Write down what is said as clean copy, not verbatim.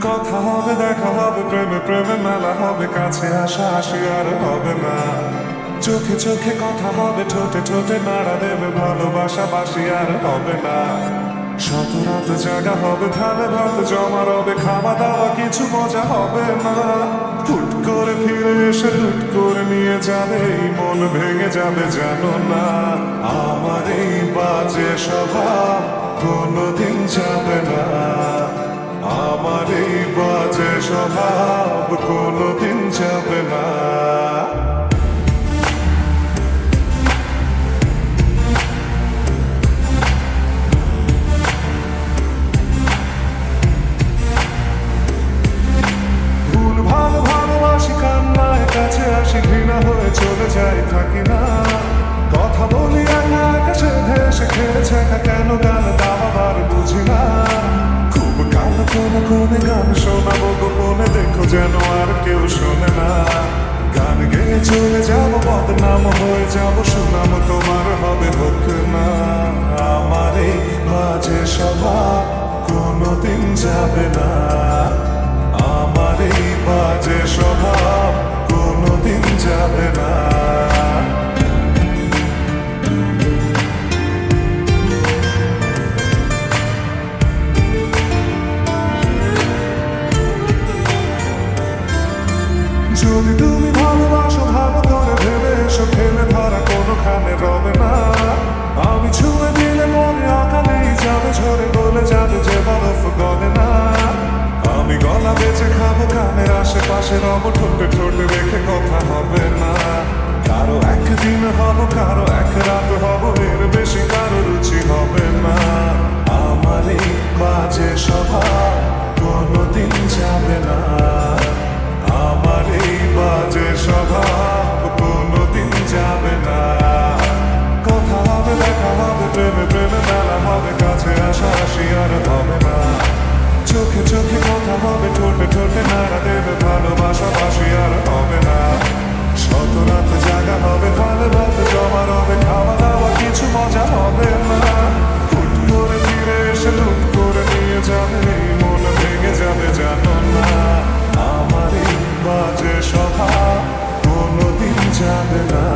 কথা হবে, দেখা হবে, প্রেমে প্রেমে মেলা হবে, কাছে আসা আসি আর হবে না। চোখে চোখে কথা হবে, ঠোঁটে ঠোঁটে নাড়া দেবে, ভালোবাসা বাসি আর হবে না। শত রাত জাগা হবে, ধানে ভাত জমা রবে, খাওয়া দাওয়া কিছু মজা হবে না। হুট করে ফিরে এসে লুট করে নিয়ে যাবে, এই মন ভেঙে যাবে জানো না। আমার এই বাজে স্বভাব কোনোদিন যাবে না, আমার এই বাজে স্বভাব কোনোদিন যাবে না। ভুল ভালো ভালোবাসি, কান্নায় কাছে আসি, ঘৃণা হয়ে চলে যাই থাকি না। কথা বলি একা আকাশে ভেসে খেলেছে একা, কেন গান দাবার বুঝি না। খুব কালো কোনে কোনে গান শোনাবো গোপনে, দেখো যেন আর কেউ শোনে না। গান গেয়ে চলে যাবো, বদনাম হয়ে যাবো, সুনাম তোমার হবে হোক না। আমার এই বাজে স্বভাব কোনোদিন যাবে না, আমার এই বাজে স্বভাব কোনোদিন যাবে না। যদি তুমি ভালোবাসো ভালো করে ভেবে এসো, খেলে ধরা কোনোখানে রবে না। আমি ছুঁয়ে দিলে মনে অকালেই যাবে ঝরে, গলে যাবে যে বরফ গলে না। আমি গলা বেঁচে খাবো, কানের আশেপাশে রব, ঠোঁটে ঠোঁটে রেখে কথা হবে না। কারো একদিন হব, কারো এক রাত হব, এর বেশি কারো রুচি হবে না। আমার এই বাজে স্বভাব কোনোদিন যাবে না, আমার এই বাজে স্বভাব কোনোদিন যাবে না। কথা হবে, দেখা হবে, প্রেমে প্রেমে মেলা হবে, কাছে আসা আসি আর হবে না। চোখে চোখে কথা হবে, ঠোঁটে ঠোঁটে নাড়া দেবে, ভালোবাসা বাসি আর হবে না। শত রাত জাগা হবে, ভালো ভাত জমা রবে, খাওয়া দাওয়া কিছু মজা হবে না। হুট করে ফিরে এসে লুট করে নিয়ে যাবে, এই মন ভেঙে যাবে জানো না। আমার এই বাজে স্বভাব কোনোদিন যাবে না।